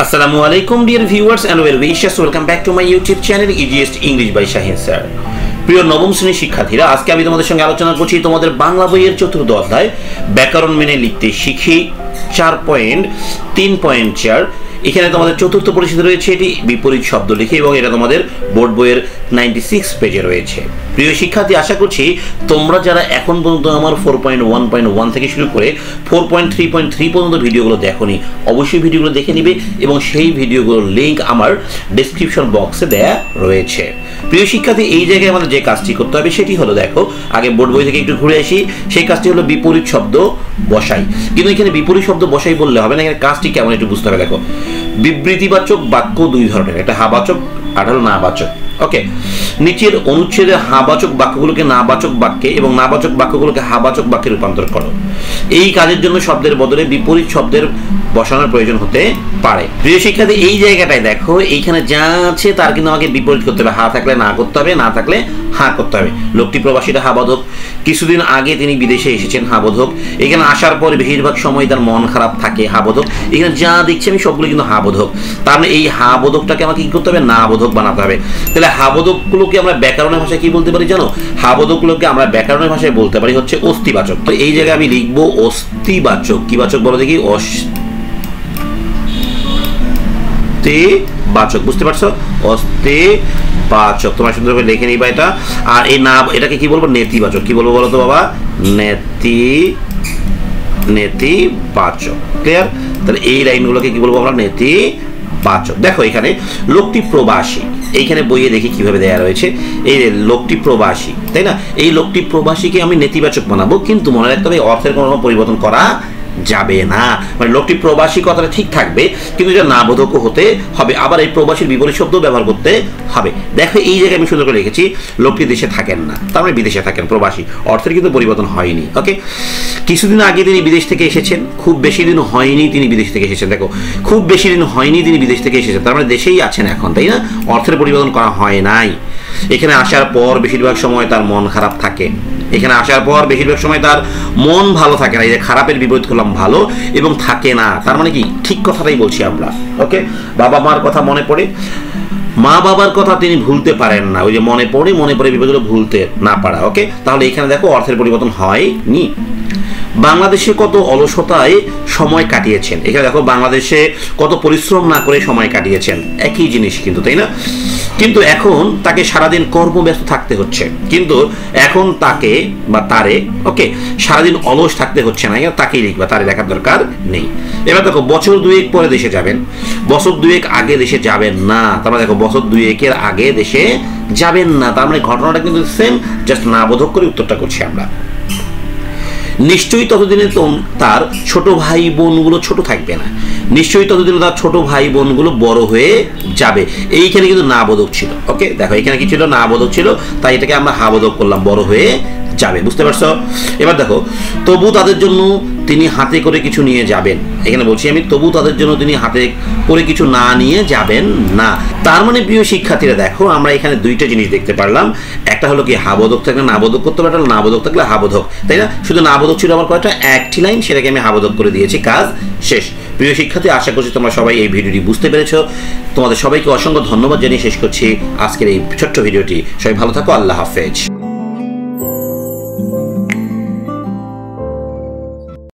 Assalamu alaikum dear viewers and well wishes, welcome back to my YouTube channel Easiest English by Shahin sir. প্রিয় নবম শ্রেণীর শিক্ষার্থীরা, আজকে আমি তোমাদের সঙ্গে আলোচনা করছি তোমাদের বাংলা বইয়ের চতুর্থ অধ্যায় ব্যাকরণ মেনে লিখতে শিখি 4.3.4। এখানে তোমাদের চতুর্থ পরিচ্ছেদ রয়েছে, এটি বিপরীত শব্দ লিখে, এবং এটা তোমাদের বোর্ড বইয়ের 96 পেজে রয়েছে। প্রিয় শিক্ষার্থী, আশা করছি তোমরা যারা এখন পর্যন্ত আমার 4.1.1 থেকে শুরু করে 4.3.3 পর্যন্ত ভিডিওগুলো দেখোনি, অবশ্যই ভিডিওগুলো দেখে নিবে এবং সেই ভিডিওগুলোর লিঙ্ক আমার ডেসক্রিপশন বক্সে দেয়া রয়েছে। প্রিয় শিক্ষার্থী, এই জায়গায় আমাদের যে কাজটি করতে হবে সেটি হলো, দেখো আগে বোর্ড বই থেকে একটু ঘুরে আসি, সেই কাজটি হলো বিপরীত শব্দ বসাই। কিন্তু এখানে বিপরীত শব্দ বসাই বললে হবে না, এখানে কাজটি কেমন একটু বুঝতে হবে। দেখো, বিবৃতিবাচক বাক্য দুই ধরনের, একটা হাবাচক আর হলো নাবাচক। ওকে, নিচের অনুচ্ছেদে হাবাচক বাক্যগুলোকে নাবাচক বাক্যে এবং নাবাচক বাক্যগুলোকে হাবাচক বাক্যে রূপান্তর করো। এই কাজের জন্য শব্দের বদলে বিপরীত শব্দের বসানোর প্রয়োজন হতে পারে। প্রিয় শিক্ষার্থী, এই জায়গাটায় দেখো, এইখানে যা আছে তার কিন্তু আমাকে বিপরীত করতে হবে। হা থাকলে না করতে হবে, না থাকলে হা করতে হবে। লোকটি প্রবাসীটা হাবোধক, কিছুদিন আগে তিনি বিদেশে এসেছেন হাবোধক। এখানে আসার পর বেশিরভাগ সময় তার মন খারাপ থাকে হাবোধক। এখানে যা দেখছি আমি সবগুলো কিন্তু হাবোধক। তার মানে এই হাবোধকটাকে আমাকে কি করতে হবে? না বোধক বানাতে হবে। তাহলে হাবোধকগুলোকে আমরা ব্যাকরণের ভাষায় কি বলতে পারি জানো? হাবোধকগুলোকে আমরা ব্যাকরণের ভাষায় বলতে পারি হচ্ছে অস্তিবাচক। তো এই জায়গায় আমি লিখবো অস্তিবাচক। কি বাচক বলো দেখি? অস্তিবাচক। বুঝতে পারছো? অস্তিবাচক। তোমরা সুন্দর করে লিখে নিবা এটা। আর এই না, এটাকে কি বলবো? নেতিবাচক। কি বলবো বলো তো বাবা? নেতিবাচক। ক্লিয়ার? তাহলে এই লাইনগুলোকে কি বলবো আমরা? নেতিবাচক। দেখো এখানে লোকটি প্রবাসী, এইখানে বইয়ে দেখি কিভাবে দেয়া রয়েছে। এই লোকটি প্রবাসী, তাই না? এই লোকটি প্রবাসীকে আমি নেতিবাচক বানাবো, কিন্তু মনে রাখতে হবে অর্থের কোনো পরিবর্তন করা যাবে না। মানে লোকটি প্রবাসী কথাটা ঠিক থাকবে, কিন্তু এটা না বোধকও হতে হবে। আবার এই প্রবাসীর বিপরীত শব্দ ব্যবহার করতে হবে। দেখো এই জায়গায় আমি সুন্দর করে লিখেছি, লোকটি দেশে থাকেন না, তার মানে বিদেশে থাকেন, প্রবাসী। অর্থের কিন্তু পরিবর্তন হয়নি। ওকে, কিছুদিন আগে তিনি বিদেশ থেকে এসেছেন, খুব বেশি দিন হয়নি তিনি বিদেশ থেকে এসেছেন। দেখো, খুব বেশি দিন হয়নি তিনি বিদেশ থেকে এসেছেন, তার মানে দেশেই আছেন এখন, তাই না? অর্থের পরিবর্তন করা হয় নাই। এখানে আসার পর বেশিরভাগ সময় তার মন খারাপ থাকে। এখানে আসার পর বেশিরভাগ সময় তার মন ভালো থাকে না। এই যে খারাপের বিপরীত করলাম ভালো, এবং থাকে না, তার মানে কি? ঠিক কথাটাই বলছি আমরা। ওকে, বাবা মার কথা মনে পড়ে, মা বাবার কথা তিনি ভুলতে পারেন না। ওই যে মনে পড়ে বিপরীতগুলো ভুলতে না পারা। ওকে, তাহলে এখানে দেখো অর্থের পরিবর্তন হয়নি। বাংলাদেশে কত অলসতায় সময় কাটিয়েছেন। এখানে দেখো বাংলাদেশে কত পরিশ্রম না করে সময় কাটিয়েছেন, একই জিনিস কিন্তু, তাই না? কিন্তু এখন তাকে সারাদিন কর্মব্যস্ত থাকতে হচ্ছে, কিন্তু এখন তাকে বা তারে, ওকে, সারাদিন অলস থাকতে হচ্ছে না। তাকেই লিখবা, তারে লেখার দরকার নেই। এবার দেখো, বছর দুয়েক পরে দেশে যাবেন, বছর দুয়েক আগে দেশে যাবেন না। তার মানে দেখো, বছর দুয়েকের আগে দেশে যাবেন না, তার মানে ঘটনাটা কিন্তু সেম, জাস্ট না বোধক করে উত্তরটা করছি আমরা। নিশ্চয়ই ততদিনে তার ছোট ভাই বোনগুলো ছোট থাকবে না। নিশ্চয়ই ততদিনে তার ছোট ভাই বোনগুলো বড় হয়ে যাবে। এইখানে কিন্তু না বোধক ছিল। ওকে, দেখো এখানে কি ছিল? না বোধক ছিল, তাই এটাকে আমরা হা বোধক করলাম, বড় হয়ে যাবে। বুঝতে পারছো? এবার দেখো, তবু তাদের জন্য তিনি হাতে করে কিছু নিয়ে যাবেন। এখানে বলছি আমি, তবু তাদের জন্য তিনি হাতে করে কিছু না নিয়ে যাবেন না। তার মানে প্রিয় শিক্ষার্থীরা, দেখো আমরা এখানে দুইটা জিনিস দেখতে পারলাম। একটা হলো কি, হাবোধক থাকলে নাবোধক করতে হবে, একটা নাবোধক থাকলে হাবোধক, তাই না? শুধু নাবোধক ছিল আমার কয়েকটা, একটি লাইন, সেটাকে আমি হাবোধক করে দিয়েছি, কাজ শেষ। প্রিয় শিক্ষার্থী, আশা করছি তোমরা সবাই এই ভিডিওটি বুঝতে পেরেছো। তোমাদের সবাইকে অসংখ্য ধন্যবাদ জানিয়ে শেষ করছি আজকের এই ছোট্ট ভিডিওটি। সবাই ভালো থাকো, আল্লাহ হাফেজ।